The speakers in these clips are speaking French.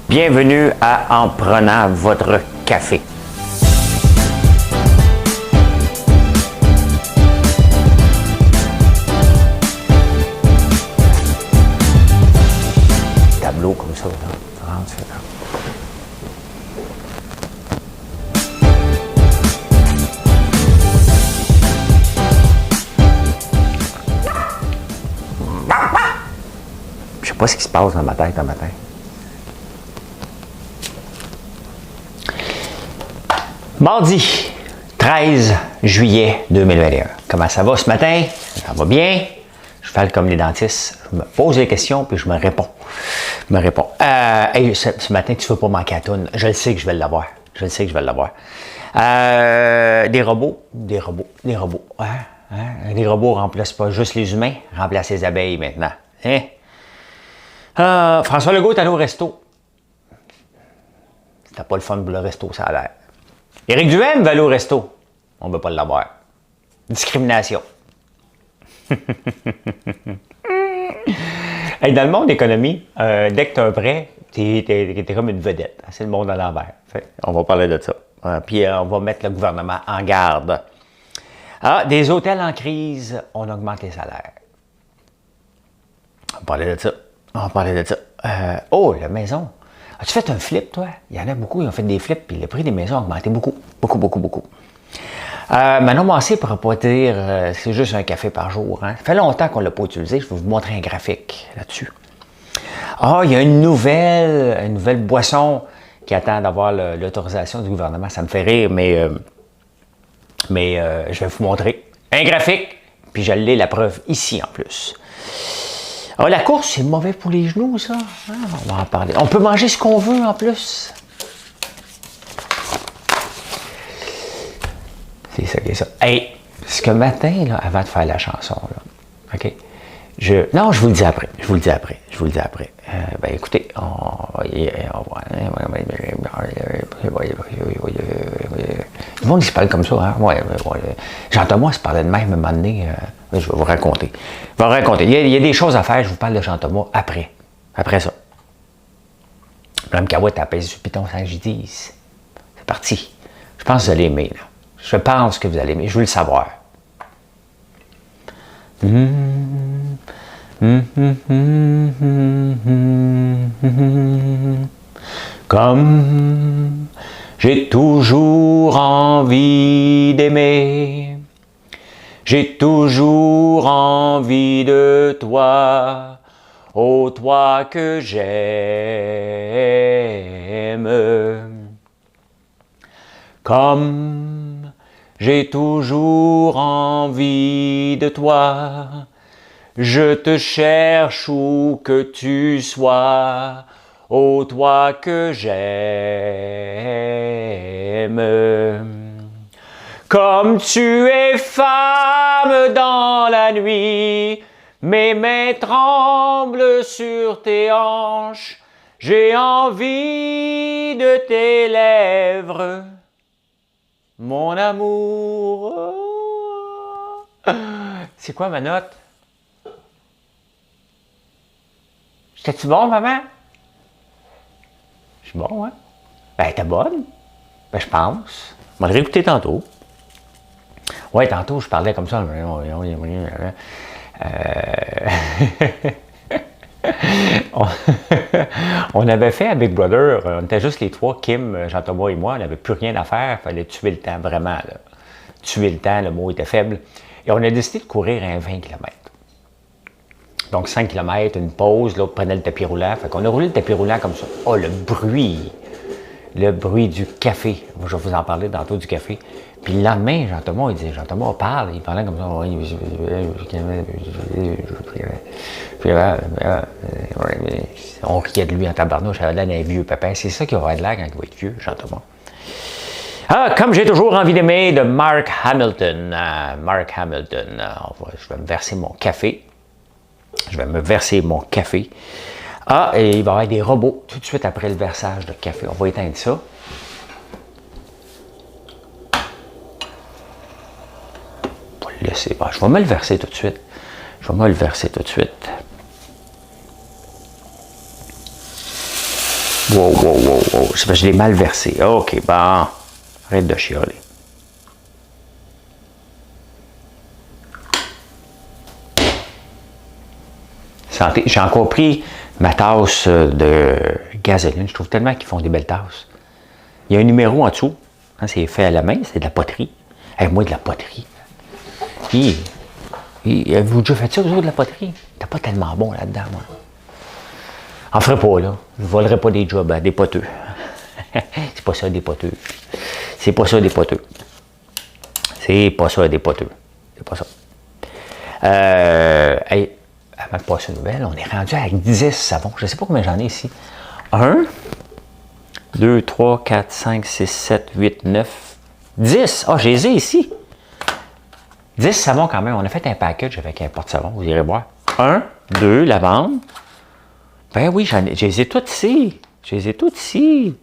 Bienvenue à En prenant votre café. Tableau comme ça, là. Je sais pas ce qui se passe dans ma tête un matin. Mardi 13 juillet 2021. Comment ça va ce matin? Ça va bien? Je fais comme les dentistes. Je me pose des questions puis je me réponds. Hey, ce matin, tu ne veux pas manquer à toune. Je le sais que je vais l'avoir. Des robots. Hein? Les robots ne remplacent pas juste les humains, remplacent les abeilles maintenant. Hein? François Legault est allé au resto. C'était pas le fun pour le resto, ça a l'air. Éric Duhaime va aller au resto. On ne veut pas l'avoir. Discrimination. Hey, dans le monde de l'économie, dès que tu as un prêt, tu es comme une vedette. C'est le monde à l'envers. On va parler de ça. Puis on va mettre le gouvernement en garde. Des hôtels en crise, on augmente les salaires. On va parler de ça. La maison. As-tu fait un flip, toi? Il y en a beaucoup, ils ont fait des flips, puis le prix des maisons a augmenté beaucoup. Manon Massé ne pourra pas dire c'est juste un café par jour. Hein? Ça fait longtemps qu'on ne l'a pas utilisé. Je vais vous montrer un graphique là-dessus. Il y a une nouvelle boisson qui attend d'avoir l'autorisation du gouvernement. Ça me fait rire, mais je vais vous montrer un graphique, puis je l'ai la preuve ici en plus. La course, c'est mauvais pour les genoux, ça. On va en parler. On peut manger ce qu'on veut, en plus. C'est ça qui est ça. Hey, ce matin, là, avant de faire la chanson, là, OK? Non, je vous le dis après. Écoutez, le monde, il se parle comme ça, hein? Ouais. Jean-Thomas se parlait de même à un moment donné. Je vais vous raconter. Il y a des choses à faire, je vous parle de Jean-Thomas après. Après ça. Mme Cahouette a pesé sur le piton sans que j'y dise. C'est parti. Je pense que vous allez aimer, là. Je pense que vous allez aimer. Je veux le savoir. Comme j'ai toujours envie d'aimer, j'ai toujours envie de toi, ô toi que j'aime. Comme j'ai toujours envie de toi, je te cherche où que tu sois, ô toi que j'aime. Comme tu es femme dans la nuit, mes mains tremblent sur tes hanches, j'ai envie de tes lèvres. Mon amour. C'est quoi ma note? J'étais-tu bon, maman? Je suis bon, hein? Ben, t'es bonne? Ben, je pense. On va le réécouter tantôt. Ouais, tantôt, je parlais comme ça. On avait fait à Big Brother, on était juste les trois, Kim, Jean-Thomas et moi, on n'avait plus rien à faire, il fallait tuer le temps, vraiment. Là. Tuer le temps, le mot était faible. Et on a décidé de courir un 20 km. Donc 5 km, une pause, l'autre prenait le tapis roulant. Fait qu'on a roulé le tapis roulant comme ça. Oh, le bruit du café. Je vais vous en parler tantôt du café. Puis le lendemain, Jean-Thomas, il disait, Jean-Thomas parle, il parlait comme ça. On riait de lui en tabarnouche, j'avais l'air d'un vieux pépin. C'est ça qui va être l'air quand il va être vieux, Jean-Thomas. Comme j'ai toujours envie d'aimer, de Mark Hamilton. Je vais me verser mon café. Et il va y avoir des robots tout de suite après le versage de café. On va éteindre ça. Je vais me le verser tout de suite. Wow, wow, wow, wow. C'est parce que je l'ai mal versé. OK, bon. Arrête de chialer. Santé. J'ai encore pris ma tasse de gasoline. Je trouve tellement qu'ils font des belles tasses. Il y a un numéro en dessous. Hein, c'est fait à la main, c'est de la poterie. Moi, de la poterie. Avez-vous déjà fait ça, vous autres, de la poterie? T'es pas tellement bon là-dedans, moi. En ferai pas, là. Je volerai pas des jobs à des poteux. C'est pas ça, des poteux. C'est pas ça, des poteux. C'est pas ça, des poteux. C'est pas ça. Hey, avant de passer une nouvelle, on est rendu à 10 savons. Je sais pas combien j'en ai ici. 1, 2, 3, 4, 5, 6, 7, 8, 9, 10. Ah, je les ai ici. 10 savons quand même. On a fait un package avec un porte-savon. Vous irez voir. 1, 2, lavande. Ben oui, je les ai toutes ici. Je les ai toutes ici.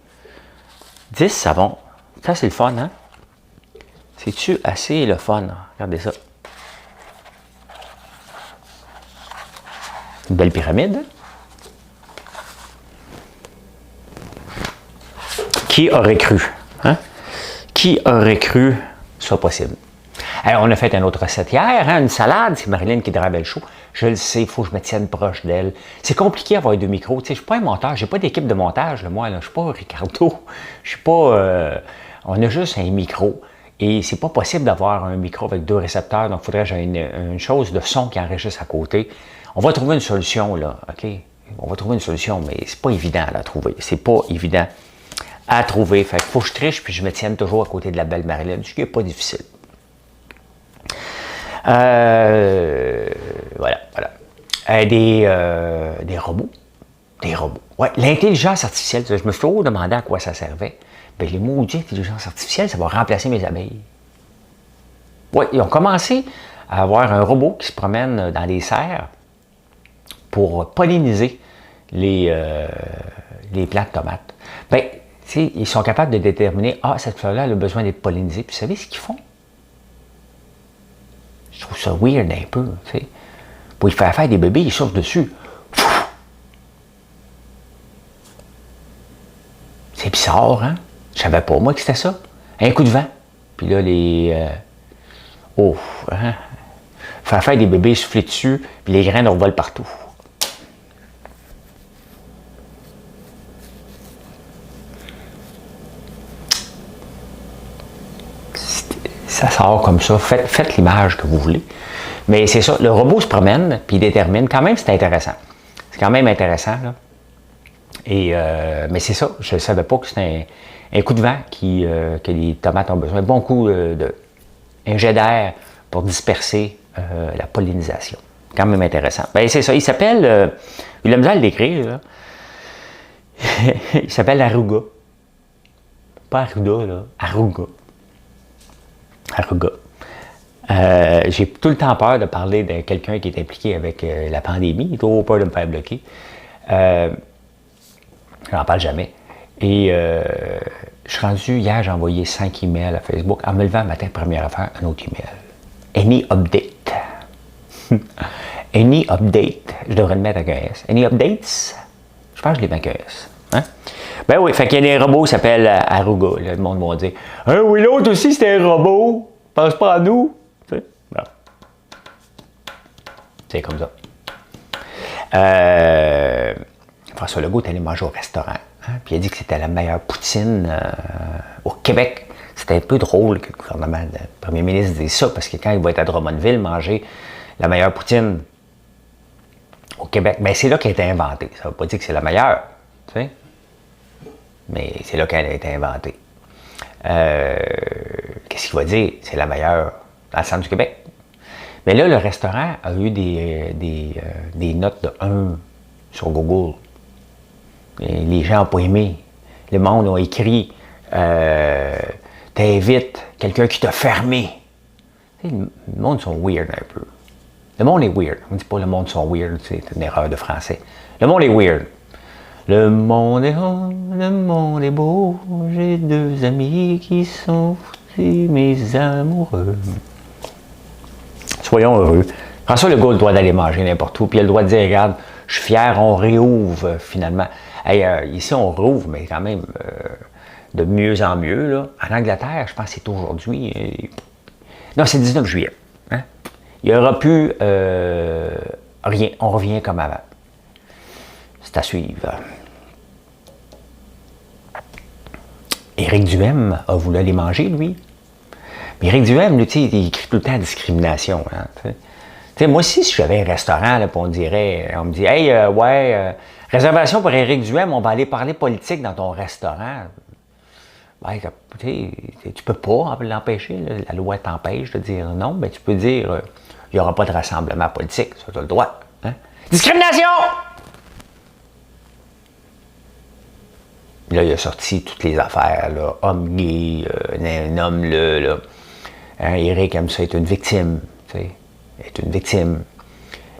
10 savons. Ça, c'est le fun, hein? C'est-tu assez le fun? Regardez ça. Une belle pyramide. Qui aurait cru? Hein? Qui aurait cru ça possible? Alors, on a fait une autre recette hier, hein, une salade. C'est Marilyn qui drabait le show. Je le sais, il faut que je me tienne proche d'elle. C'est compliqué d'avoir deux micros. Tu sais, je ne suis pas un monteur, je n'ai pas d'équipe de montage, là, moi. Là. Je ne suis pas Ricardo. Je suis pas. On a juste un micro. Et c'est pas possible d'avoir un micro avec deux récepteurs. Donc, il faudrait que j'ai une chose de son qui enregistre à côté. On va trouver une solution, là. OK? On va trouver une solution, mais c'est pas évident à trouver. C'est pas évident à trouver. Fait qu'il faut que je triche puis je me tienne toujours à côté de la belle Marilyn, ce qui n'est pas difficile. Voilà. Des robots. Des robots. Ouais, l'intelligence artificielle, je me suis toujours demandé à quoi ça servait. Bien, les maudits intelligence artificielle, ça va remplacer mes abeilles. Oui, ils ont commencé à avoir un robot qui se promène dans les serres pour polliniser les plantes de tomates. Bien, ils sont capables de déterminer, cette fleur-là a besoin d'être pollinisée. Puis vous savez ce qu'ils font? Je trouve ça weird un peu, tu sais. Pour y faire des bébés, ils soufflent dessus. C'est bizarre, hein? Je savais pas, moi, que c'était ça. Un coup de vent. Puis là, hein? Faire des bébés, souffler dessus, puis les graines revolent partout. Ça sort comme ça. Faites l'image que vous voulez. Mais c'est ça, le robot se promène, puis il détermine. Quand même, c'est intéressant. C'est quand même intéressant, là. Mais c'est ça, je ne savais pas que c'était un coup de vent que les tomates ont besoin. Un bon coup un jet d'air pour disperser la pollinisation. Quand même intéressant. Bien, c'est ça, il s'appelle, il a besoin de l'écrire, là. Il s'appelle Aruga. Pas Arruda, là. Aruga. Aruga. J'ai tout le temps peur de parler de quelqu'un qui est impliqué avec la pandémie. J'ai trop peur de me faire bloquer. Je n'en parle jamais. Et je suis rendu, hier, j'ai envoyé 5 emails à Facebook. En me levant le matin, première affaire, un autre email. Any update? Any update? Je devrais le mettre avec un S. Any updates? Je pense que je l'ai mis avec un S. Hein? Ben oui, fait qu'il y a des robots qui s'appellent Aruga. Là, le monde va dire oui, l'autre aussi, c'était un robot. Pense pas à nous. Non. C'est comme ça. François Legault est allé manger au restaurant. Hein, puis il a dit que c'était la meilleure poutine au Québec. C'était un peu drôle que le gouvernement, le premier ministre dise ça, parce que quand il va être à Drummondville manger la meilleure poutine au Québec, bien c'est là qu'elle a été inventée. Ça ne veut pas dire que c'est la meilleure, tu sais. Mais c'est là qu'elle a été inventée. Qu'est-ce qu'il va dire? C'est la meilleure dans le centre du Québec. Mais là, le restaurant a eu des notes de 1 sur Google. Et les gens n'ont pas aimé. Le monde a écrit t'invites quelqu'un qui t'a fermé. Le monde sont weird un peu. Le monde est weird. On ne dit pas le monde sont weird, c'est une erreur de français. Le monde est weird. Le monde est beau, j'ai 2 amis qui sont mes amoureux. Soyons heureux. François Legault a le droit d'aller manger n'importe où, puis il a le droit de dire, regarde, je suis fier, on réouvre finalement. Hey, ici, on rouvre, mais quand même de mieux en mieux. Là. En Angleterre, je pense que c'est aujourd'hui. Non, c'est le 19 juillet. Hein? Il n'y aura plus rien. On revient comme avant. C'est à suivre. Éric Duhem a voulu aller manger, lui. Mais Éric Duhem, lui, il écrit tout le temps discrimination. Hein, t'sais, moi aussi, si j'avais un restaurant, là, on me dit, hey, réservation pour Éric Duhem, on va aller parler politique dans ton restaurant. Ben, tu peux pas l'empêcher, la loi t'empêche de dire non, mais tu peux dire, il n'y aura pas de rassemblement politique, ça, tu as le droit. Hein? Discrimination! Là, il a sorti toutes les affaires, là, homme gay, un homme là. Hein, Éric aime ça être une victime, tu sais, être une victime.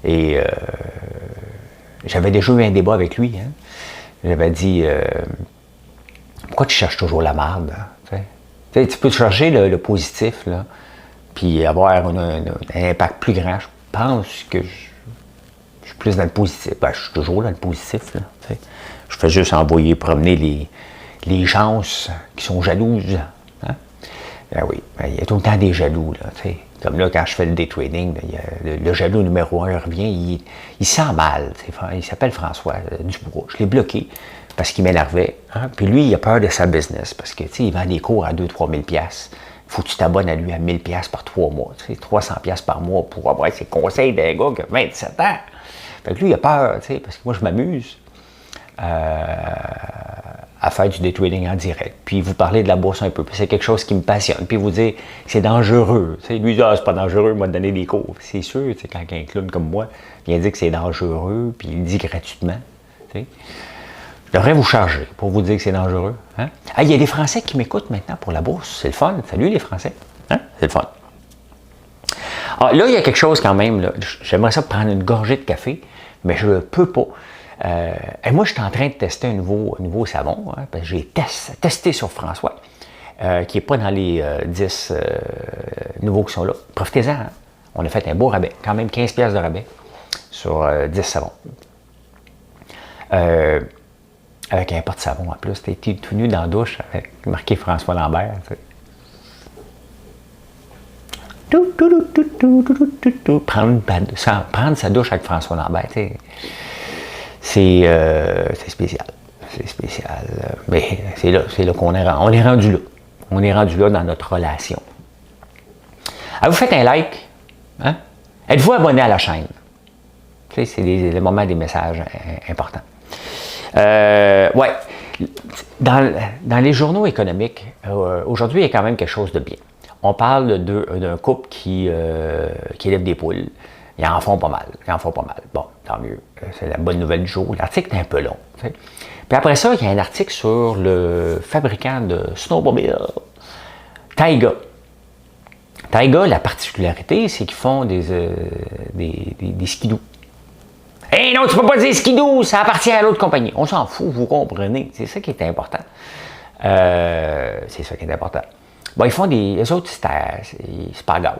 Et j'avais déjà eu un débat avec lui, hein. J'avais dit, pourquoi tu cherches toujours la merde? Hein, tu peux chercher le positif, là, puis avoir un impact plus grand. Je pense que je suis plus dans le positif. Ben, je suis toujours dans le positif, là, t'sais. Je fais juste envoyer promener les gens qui sont jalouses. Hein? Ben oui, ben, il y a tout le temps des jaloux. Là, comme là, quand je fais le day trading, le jaloux numéro 1 revient, il sent mal. Il s'appelle François Dubois. Je l'ai bloqué parce qu'il m'énervait. Hein? Puis lui, il a peur de sa business parce qu'il vend des cours à 2-3 000 $. Il faut que tu t'abonnes à lui à 1 000 $ par 3 mois. 300 $ par mois pour avoir ses conseils d'un gars qui a 27 ans. Fait que lui, il a peur, parce que moi, je m'amuse. À faire du day trading en direct, puis vous parler de la bourse un peu, puis c'est quelque chose qui me passionne, puis vous dire que c'est dangereux. Lui, il dit, c'est pas dangereux, il m'a donné des cours. C'est sûr, quand un clown comme moi vient dire que c'est dangereux, puis il le dit gratuitement, je devrais vous charger pour vous dire que c'est dangereux. Hein? Ah, il y a des Français qui m'écoutent maintenant pour la bourse, c'est le fun. Salut les Français, hein? C'est le fun. Ah, là, il y a quelque chose quand même, là. J'aimerais ça prendre une gorgée de café, mais je ne peux pas. Et moi, je suis en train de tester un nouveau savon, hein, parce que j'ai testé sur François, qui n'est pas dans les 10 nouveaux qui sont là. Profitez-en, hein. On a fait un beau rabais, quand même 15 $ de rabais sur 10 savons. Avec un porte-savon en plus, t'es tout nu dans la douche avec marqué François Lambert. Prendre sa douche avec François Lambert, c'est spécial. C'est spécial. Mais c'est là qu'on est rendu là. On est rendu là dans notre relation. Alors, vous faites un like. Hein? Êtes-vous abonné à la chaîne? C'est le moment des messages importants. Ouais. Dans les journaux économiques, aujourd'hui, il y a quand même quelque chose de bien. On parle d'un couple qui élève des poules. Ils en font pas mal. Bon, tant mieux. C'est la bonne nouvelle du jour. L'article est un peu long. T'sais. Puis après ça, il y a un article sur le fabricant de snowmobile, Taiga. Taiga, la particularité, c'est qu'ils font des skidoo. Eh non, tu peux pas dire skidoo, ça appartient à l'autre compagnie. On s'en fout, vous comprenez. C'est ça qui est important. Bon, ils font les autres, c'est pas gaz.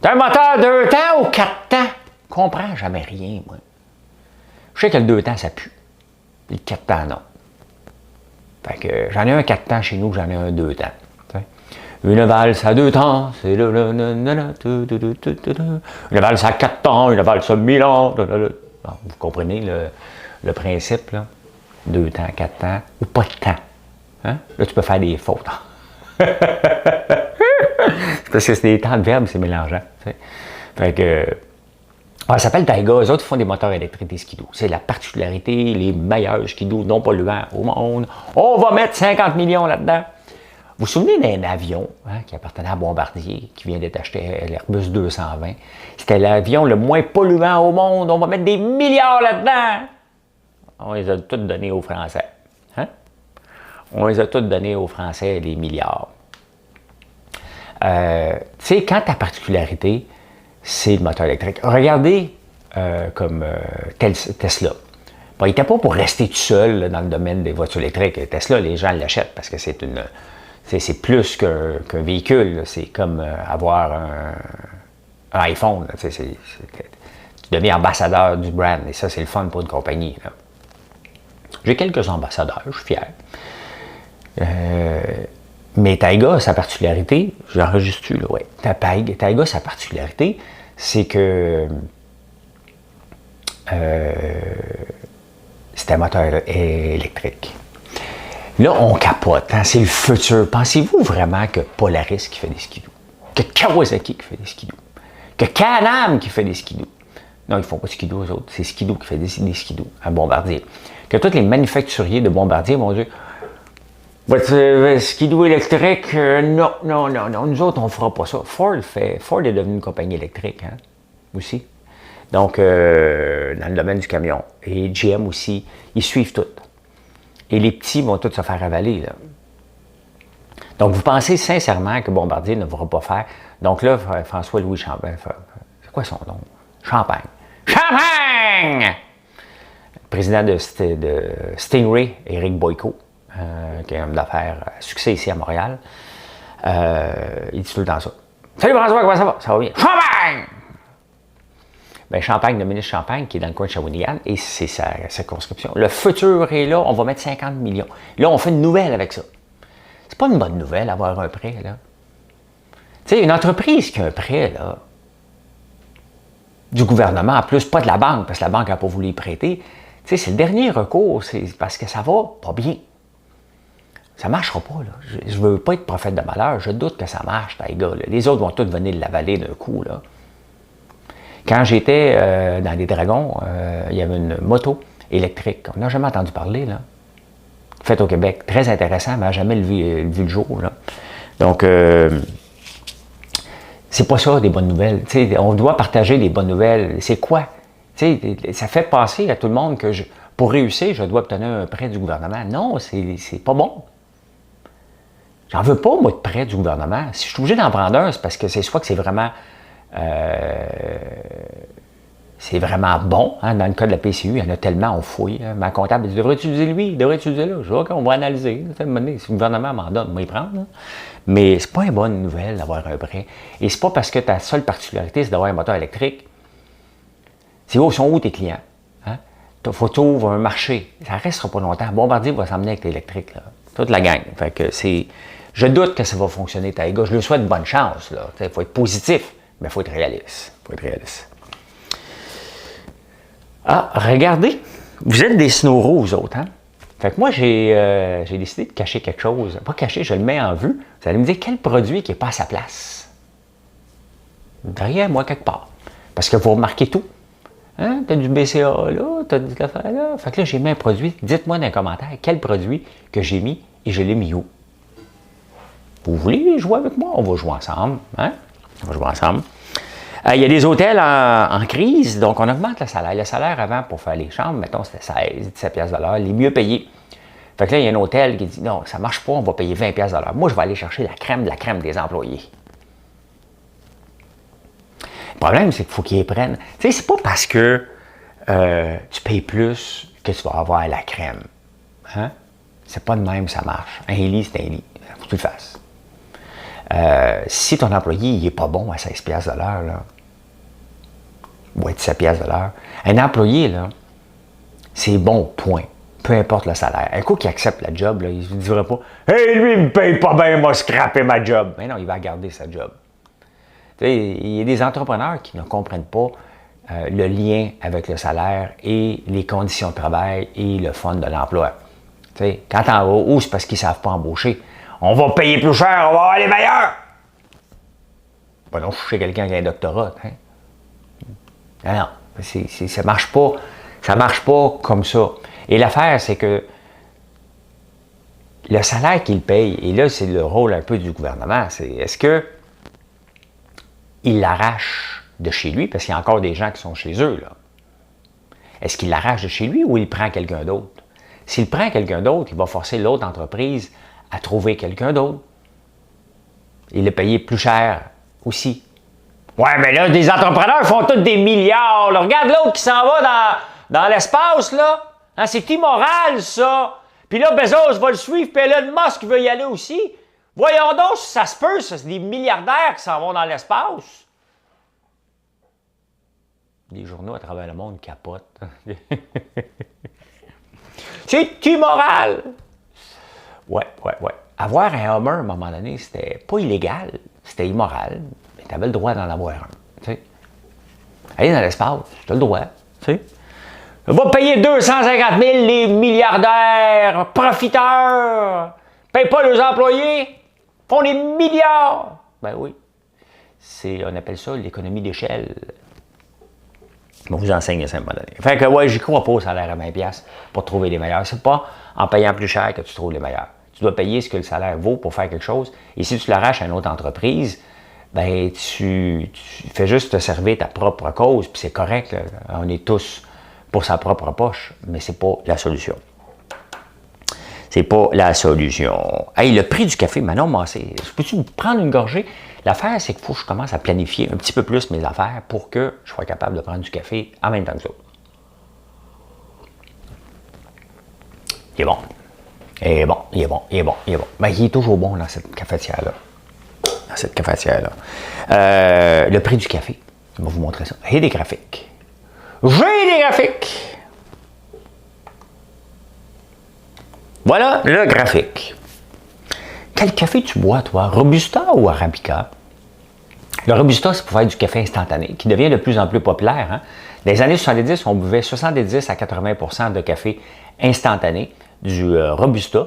T'as un moteur 2 temps ou 4 temps? Je comprends jamais rien, moi. Je sais que le 2 temps, ça pue. Puis le 4 temps, non. Fait que j'en ai un 4 temps chez nous, j'en ai un 2 temps. T'sais. Une valse à 2 temps, c'est le. Une valse à 4 temps, une valse à 1000 ans. Bon, vous comprenez le principe, là? 2 temps, 4 temps, ou pas de temps. Hein? Là, tu peux faire des fautes. Parce que c'est des temps de verbe, c'est mélangeant. T'sais. Fait que. Ça s'appelle Taiga. Eux autres font des moteurs électriques des skidoo. C'est la particularité, les meilleurs skidoo non polluants au monde. On va mettre 50 millions là-dedans. Vous vous souvenez d'un avion qui appartenait à Bombardier, qui vient d'être acheté, l'Airbus 220. C'était l'avion le moins polluant au monde. On va mettre des milliards là-dedans. On les a tous donnés aux Français. Hein? On les a tous donnés aux Français, les milliards. Tu sais, quand ta particularité, c'est le moteur électrique. Regardez comme Tesla. Bon, il n'était pas pour rester tout seul là, dans le domaine des voitures électriques. Tesla, les gens l'achètent parce que c'est plus qu'un véhicule. C'est comme avoir un iPhone. Tu deviens ambassadeur du brand. Et ça, c'est le fun pour une compagnie. Là. J'ai quelques ambassadeurs, je suis fier. Mais Taïga, sa particularité, j'enregistre-tu, là, ouais. Taïga, sa particularité, c'est que c'est un moteur électrique. Là, on capote, hein, c'est le futur. Pensez-vous vraiment que Polaris qui fait des skidoo, que Kawasaki qui fait des skidoo, que Can-Am qui fait des skidoo? Non, ils ne font pas de skidoo, eux autres. C'est Skidoo qui fait des skidoo, un bombardier. Que tous les manufacturiers de bombardiers vont dire votre skidoo électrique, non. Nous autres, on ne fera pas ça. Ford est devenu une compagnie électrique, hein, aussi. Donc, dans le domaine du camion. Et GM aussi, ils suivent tout. Et les petits vont tous se faire avaler, là. Donc, vous pensez sincèrement que Bombardier ne va pas faire. Donc là, François-Louis Champagne, c'est quoi son nom? Champagne. Champagne! Président de Stingray, Éric Boyko, qui est un homme d'affaires à succès ici à Montréal, il dit tout le temps ça. Salut François, comment ça va? Ça va bien. Champagne! Bien, Champagne, le ministre Champagne, qui est dans le coin de Shawinigan, et c'est sa circonscription. Le futur est là, on va mettre 50 millions. Là, on fait une nouvelle avec ça. C'est pas une bonne nouvelle, avoir un prêt, là. Tu sais, une entreprise qui a un prêt, là, du gouvernement, en plus, pas de la banque, parce que la banque n'a pas voulu y prêter, tu sais, c'est le dernier recours, c'est parce que ça va pas bien. Ça ne marchera pas, là. Je ne veux pas être prophète de malheur, je doute que ça marche, les gars, là. Les autres vont tous venir l'avaler d'un coup, là. Quand j'étais dans les Dragons, il y avait une moto électrique. On n'a jamais entendu parler, là. Faite au Québec. Très intéressant, mais n'a jamais vu le jour, là. Donc, c'est pas ça, des bonnes nouvelles. T'sais, on doit partager les bonnes nouvelles. C'est quoi? T'sais, ça fait passer à tout le monde que pour réussir, je dois obtenir un prêt du gouvernement. Non, c'est pas bon. J'en veux pas, moi, de prêt du gouvernement. Si je suis obligé d'en prendre un, c'est parce que c'est soit que c'est vraiment bon. Hein? Dans le cas de la PCU, il y en a tellement, on fouille. Hein? Ma comptable dit, devrais-tu utiliser lui? Devrais-tu utiliser là? Je dis, OK, on va analyser. Si le gouvernement m'en donne, on va y prendre. Là. Mais c'est pas une bonne nouvelle d'avoir un prêt. Et c'est pas parce que ta seule particularité, c'est d'avoir un moteur électrique. C'est où sont où tes clients? Hein? Faut que tu ouvres un marché. Ça ne restera pas longtemps. Bombardier va s'emmener avec l'électrique. Toute la gang. Fait que c'est... Je doute que ça va fonctionner, Taïga. Je lui souhaite bonne chance. Il faut être positif. Mais il faut être réaliste. Ah, regardez, vous êtes des snoros, vous autres, hein? Fait que moi, j'ai décidé de cacher quelque chose. Pas cacher, je le mets en vue. Vous allez me dire quel produit qui n'est pas à sa place. Derrière moi, quelque part. Parce que vous remarquez tout. Hein? Tu as du BCA là, tu as de l'affaire là. Fait que là, j'ai mis un produit. Dites-moi dans les commentaires quel produit que j'ai mis et je l'ai mis où. Vous voulez jouer avec moi? On va jouer ensemble. Hein? On va jouer ensemble. Il y a des hôtels en crise, donc on augmente le salaire. Le salaire avant, pour faire les chambres, mettons, c'était 16, 17 piastres de l'heure, les mieux payés. Fait que là, il y a un hôtel qui dit, non, ça ne marche pas, on va payer 20 piastres de l'heure. Moi, je vais aller chercher la crème de la crème des employés. Le problème, c'est qu'il faut qu'ils les prennent. Tu sais, c'est pas parce que tu payes plus que tu vas avoir la crème. Hein? C'est pas de même que ça marche. Un lit, c'est un lit. Il faut que tu le fasses. Si ton employé n'est pas bon à 16 piastres de l'heure, là, ou à 17 piastres de l'heure, un employé, là, c'est bon, point. Peu importe le salaire. Un coup qui accepte la job, là, il ne dira pas « Hey, lui, il me paye pas bien, il m'a scrappé ma job. » Mais non, il va garder sa job. Tu sais, il y a des entrepreneurs qui ne comprennent pas le lien avec le salaire et les conditions de travail et le fun de l'emploi. Tu sais, quand en haut, c'est parce qu'ils ne savent pas embaucher. On va payer plus cher, on va avoir les meilleurs. Ben non, je suis chez quelqu'un qui a un doctorat. Hein? Non, ça marche pas. Ça marche pas comme ça. Et l'affaire, c'est que le salaire qu'il paye, et là, c'est le rôle un peu du gouvernement, c'est est-ce que il l'arrache de chez lui, parce qu'il y a encore des gens qui sont chez eux, là. Est-ce qu'il l'arrache de chez lui ou il prend quelqu'un d'autre? S'il prend quelqu'un d'autre, il va forcer l'autre entreprise à trouver quelqu'un d'autre. Il le payer plus cher aussi. Ouais, mais là, des entrepreneurs font tous des milliards. Là. Regarde l'autre qui s'en va dans l'espace, là. Hein, c'est immoral, ça. Puis là, Bezos va le suivre, puis Elon Musk veut y aller aussi. Voyons donc si ça se peut, ça, c'est des milliardaires qui s'en vont dans l'espace. Les journaux à travers le monde capotent. C'est immoral! Ouais. Avoir un Hummer, à un moment donné, c'était pas illégal, c'était immoral, mais tu avais le droit d'en avoir un. Tu sais. Aller dans l'espace, tu as le droit. Tu sais. On va payer 250 000 les milliardaires, profiteurs, payent pas leurs employés, font des milliards. Ben oui. On appelle ça l'économie d'échelle. On vous enseigne ça à un moment donné. Fait que, ouais, j'y crois pas au salaire à 20$ pour trouver les meilleurs. C'est pas en payant plus cher que tu trouves les meilleurs. Tu dois payer ce que le salaire vaut pour faire quelque chose. Et si tu l'arraches à une autre entreprise, ben tu fais juste te servir ta propre cause, puis c'est correct. Là. On est tous pour sa propre poche, mais c'est pas la solution. C'est pas la solution. Hey, le prix du café, Manon Massé, peux-tu me prendre une gorgée? L'affaire, c'est qu'il faut que je commence à planifier un petit peu plus mes affaires pour que je sois capable de prendre du café en même temps que ça. Il est bon. Il est bon. Ben, il est toujours bon dans cette cafetière-là. Le prix du café. Je vais vous montrer ça. J'ai des graphiques. Voilà le graphique. Quel café tu bois, toi? Robusta ou Arabica? Le Robusta, c'est pour faire du café instantané, qui devient de plus en plus populaire. Hein? Dans les années 70, on buvait 70 à 80% de café instantané, du Robusta.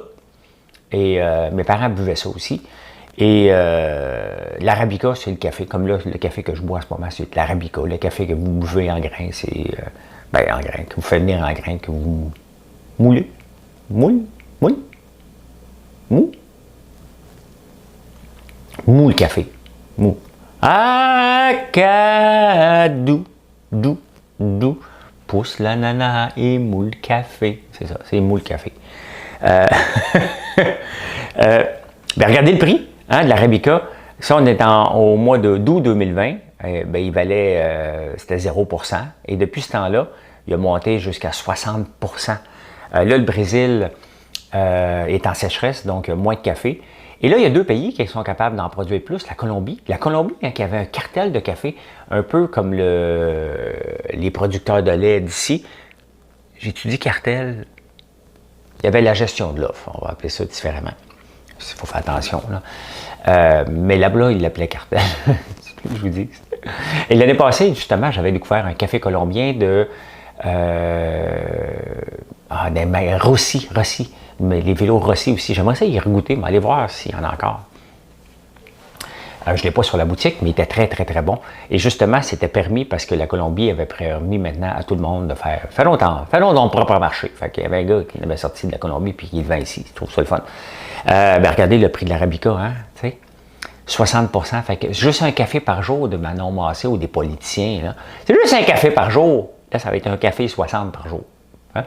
Et mes parents buvaient ça aussi. Et l'Arabica, c'est le café. Comme là, le café que je bois en ce moment, c'est l'Arabica. Le café que vous buvez en grains, c'est... en grains, que vous faites venir en grains, que vous moulez. Mou le café. Mou. Acadou. Dou. Pousse l'ananas et moule le café. C'est ça, c'est moule le café. Regardez le prix de l'Arabica. Ça, on est au mois d'août 2020. Il valait, c'était 0%. Et depuis ce temps-là, il a monté jusqu'à 60%. Là, le Brésil est en sécheresse, donc moins de café. Et là, il y a deux pays qui sont capables d'en produire plus. La Colombie. La Colombie, qui avait un cartel de café, un peu comme les producteurs de lait d'ici. J'étudie cartel. Il y avait la gestion de l'offre. On va appeler ça différemment. Il faut faire attention. Là. Mais là-bas, il l'appelait cartel. Je vous dis. Et l'année passée, justement, j'avais découvert un café colombien de... Rossi. Mais les vélos Rossi aussi. J'aimerais ça y regoûter, mais aller voir s'il y en a encore. Je ne l'ai pas sur la boutique, mais il était très, très, très bon. Et justement, c'était permis parce que la Colombie avait permis maintenant à tout le monde de faire... Fait longtemps dans le propre marché. Fait qu'il y avait un gars qui avait sorti de la Colombie puis qui le vend ici. Je trouve ça le fun. Regardez le prix de l'Arabica, hein, tu sais. 60%. Fait que juste un café par jour de Manon Massé ou des politiciens, là. C'est juste un café par jour. Là, ça va être un café 60 par jour. Hein?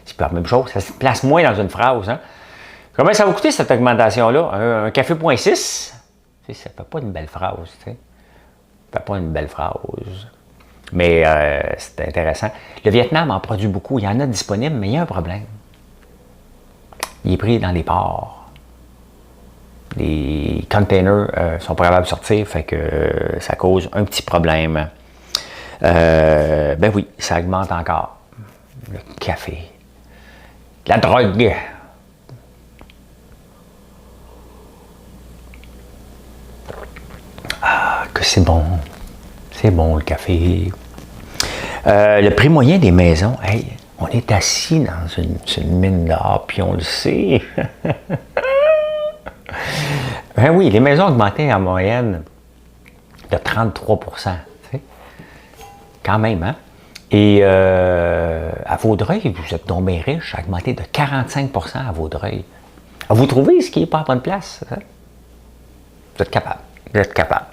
C'est pas la même chose. Ça se place moins dans une phrase. Hein? Combien ça va coûter cette augmentation-là? Un café 0.6? Ça ne fait pas une belle phrase. Tu sais. Ça fait pas une belle phrase. Mais c'est intéressant. Le Vietnam en produit beaucoup. Il y en a disponible, mais il y a un problème. Il est pris dans les ports. Les containers sont pas capables de sortir, fait que ça cause un petit problème. Ben oui, ça augmente encore. Le café. La drogue. Ah, que c'est bon. C'est bon, le café. Le prix moyen des maisons, hey, on est assis dans une mine d'or, puis on le sait. Ben oui, les maisons augmentaient en moyenne de 33 %. Tu sais. Quand même, hein? Et à Vaudreuil, vous êtes donc bien riche, ça a augmenté de 45 % à Vaudreuil. Vous trouvez ce qui n'est pas à bonne place? Hein? Vous êtes capable.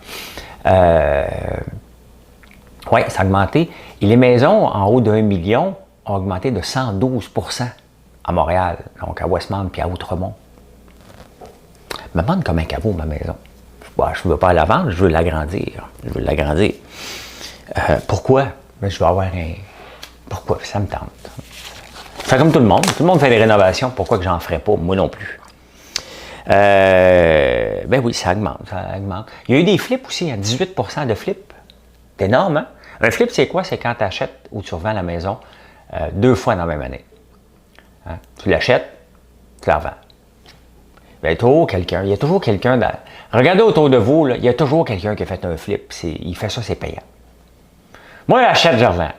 Oui, ça a augmenté. Et les maisons en haut de 1 million ont augmenté de 112 % à Montréal, donc à Westmount puis à Outremont. Je me demande combien qu'elle vaut ma maison. Je ne veux pas la vendre, je veux l'agrandir. Pourquoi? Je veux avoir un... Pourquoi? Ça me tente. Fait comme tout le monde. Tout le monde fait des rénovations. Pourquoi que j'en ferais pas? Moi non plus. Ben oui, ça augmente. Il y a eu des flips aussi, 18 % de flips. C'est énorme, hein? Un flip, c'est quoi? C'est quand tu achètes ou tu revends la maison 2 fois dans la même année. Hein? Tu l'achètes, tu la revends. Il y a toujours quelqu'un dans... Regardez autour de vous, là, il y a toujours quelqu'un qui a fait un flip. Il fait ça, c'est payant. Moi, j'achète, je revends.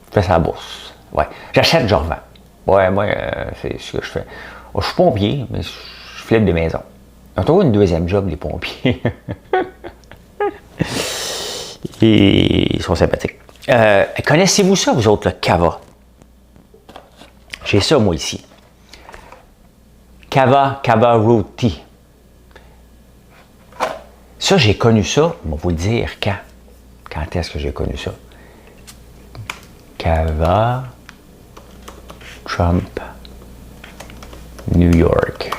Je fais ça à la bourse. Ouais. J'achète, je revends. Ouais, moi, c'est ce que je fais. Oh, je suis pompier, mais je flippe des maisons. Ils ont toujours une deuxième job, les pompiers. Et ils sont sympathiques. Connaissez-vous ça, vous autres, le Cava? J'ai ça, moi, ici. Cava Root Tea. Ça, j'ai connu ça, on va vous le dire quand. Quand est-ce que j'ai connu ça? Cava, Trump, New York.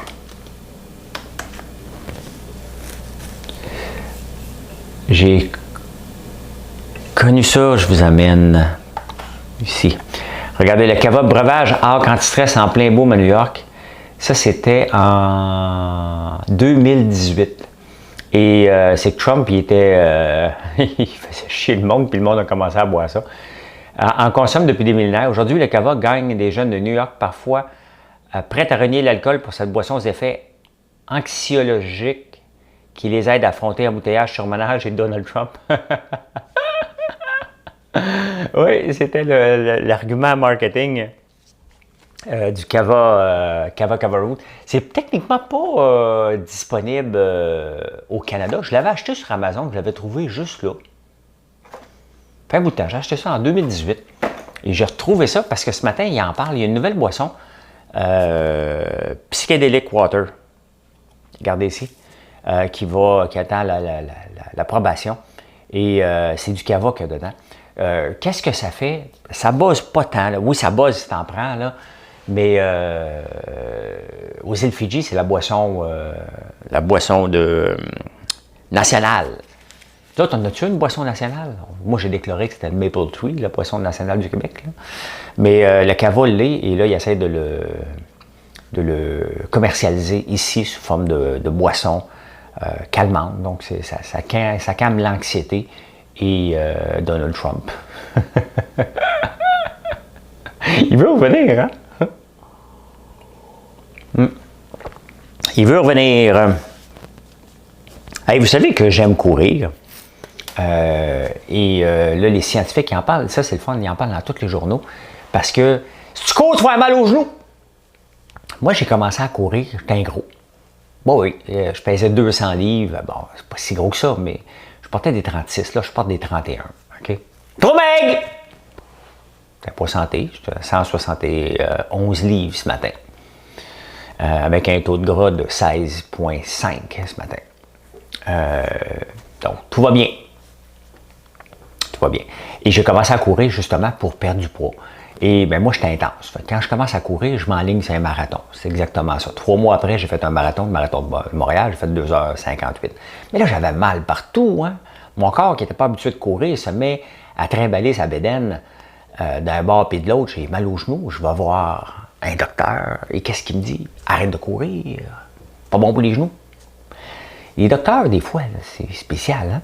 J'ai connu ça, je vous amène ici. Regardez, le Cava breuvage Arc anti-stress en plein boom à New York. Ça, c'était en 2018. Et c'est que Trump, il était... il faisait chier le monde, puis le monde a commencé à boire ça. En consomme depuis des millénaires. Aujourd'hui, le Cava gagne des jeunes de New York, parfois prêts à renier l'alcool pour cette boisson aux effets anxiologiques qui les aident à affronter l'embouteillage, surmenage et Donald Trump. Oui, c'était l'argument marketing du Cava Root. C'est techniquement pas disponible au Canada. Je l'avais acheté sur Amazon, je l'avais trouvé juste là. Fait un bout de temps, j'ai acheté ça en 2018 et j'ai retrouvé ça parce que ce matin, il en parle. Il y a une nouvelle boisson, Psychedelic Water. Regardez ici, qui attend l'approbation. Et c'est du Cava qu'il y a dedans. Qu'est-ce que ça fait? Ça buzz pas tant. Là. Oui, ça buzz si t'en prends, là. Mais aux îles Fidji, c'est la boisson nationale. D'autres, on a-tu une boisson nationale? Moi, j'ai déclaré que c'était le Maple Tree, la boisson nationale du Québec. Là. Mais le Cava l'est, et là, il essaie de le commercialiser ici sous forme de boisson calmante. Donc, ça calme l'anxiété et Donald Trump. Il veut revenir, hein? Il veut revenir. Hey, vous savez que j'aime courir. Là, les scientifiques qui en parlent, ça c'est le fun, ils en parlent dans tous les journaux. Parce que si tu cours, tu vas avoir mal aux genoux. Moi, j'ai commencé à courir, j'étais un gros. Bon, oui, je pesais 200 livres. Bon, c'est pas si gros que ça, mais je portais des 36. Là, je porte des 31. OK? Trop maigre! J'étais pas santé. J'étais à 171 livres ce matin. Avec un taux de gras de 16,5 ce matin. Donc, tout va bien. Tout va bien. Et j'ai commencé à courir justement pour perdre du poids. Et bien, moi, j'étais intense. Quand je commence à courir, je m'enligne sur un marathon. C'est exactement ça. 3 mois après, j'ai fait un marathon, le marathon de Montréal. J'ai fait 2h58. Mais là, j'avais mal partout. Hein? Mon corps, qui n'était pas habitué de courir, se met à trimballer sa bédaine d'un bord et de l'autre. J'ai mal aux genoux. Je vais voir un docteur. Et qu'est-ce qu'il me dit? Arrête de courir. Pas bon pour les genoux. Les docteurs, des fois, c'est spécial. Hein?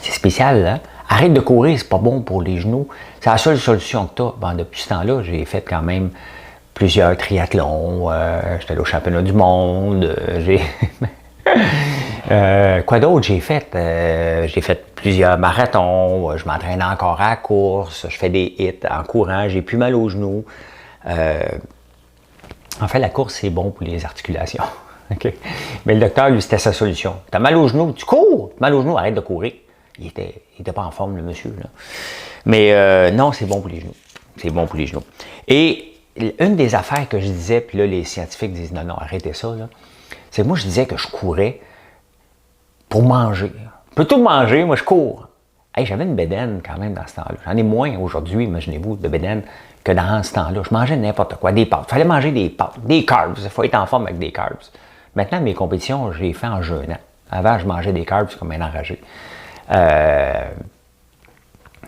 C'est spécial, hein? Arrête de courir, c'est pas bon pour les genoux. C'est la seule solution que tu as. Bon, depuis ce temps-là, j'ai fait quand même plusieurs triathlons. J'étais allé au championnat du monde. Quoi d'autre j'ai fait? J'ai fait plusieurs marathons. Je m'entraîne encore à la course. Je fais des hits en courant. J'ai plus mal aux genoux. En fait, la course, c'est bon pour les articulations. Okay. Mais le docteur, lui, c'était sa solution. T'as mal aux genoux, tu cours. Mal aux genoux, arrête de courir. Il était pas en forme, le monsieur. Là. Mais non, c'est bon pour les genoux. C'est bon pour les genoux. Et une des affaires que je disais, puis là, les scientifiques disent non, non, arrêtez ça. C'est que moi, je disais que je courais pour manger. Je peux tout manger, moi, je cours. Hey, j'avais une bédaine quand même dans ce temps-là. J'en ai moins aujourd'hui, imaginez-vous, de bédaine que dans ce temps-là. Je mangeais n'importe quoi, des pâtes. Il fallait manger des pâtes, des carbs. Il faut être en forme avec des carbs. Maintenant, mes compétitions, je les fais en jeûnant. Avant, je mangeais des carbs comme un enragé.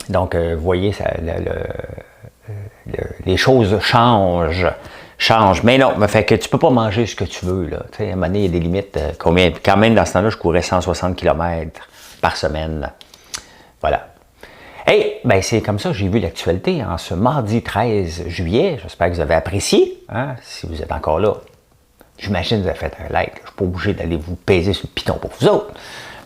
Donc, vous voyez, ça, les choses changent. Mais non, mais fait que tu peux pas manger ce que tu veux. Là. À un moment donné, il y a des limites. Quand même, dans ce temps-là, je courais 160 km par semaine. Voilà. Hey, ben c'est comme ça que j'ai vu l'actualité en ce mardi 13 juillet. J'espère que vous avez apprécié. Hein? Si vous êtes encore là, j'imagine que vous avez fait un like. Je ne suis pas obligé d'aller vous peser sur le piton pour vous autres,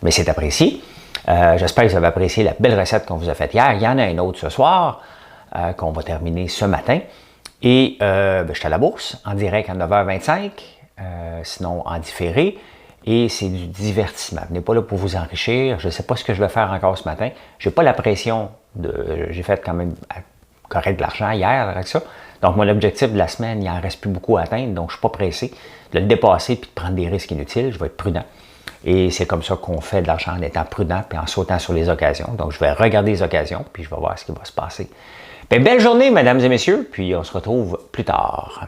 mais c'est apprécié. J'espère que vous avez apprécié la belle recette qu'on vous a faite hier. Il y en a une autre ce soir qu'on va terminer ce matin. Et je suis à la bourse, en direct à 9h25, sinon en différé. Et c'est du divertissement. Vous n'êtes pas là pour vous enrichir. Je ne sais pas ce que je vais faire encore ce matin. Je n'ai pas la pression. J'ai fait quand même correct de l'argent hier avec ça. Donc, mon objectif de la semaine, il n'en reste plus beaucoup à atteindre. Donc, je ne suis pas pressé de le dépasser et de prendre des risques inutiles. Je vais être prudent. Et c'est comme ça qu'on fait de l'argent en étant prudent et en sautant sur les occasions. Donc, je vais regarder les occasions puis je vais voir ce qui va se passer. Bien, belle journée, mesdames et messieurs. Puis, on se retrouve plus tard.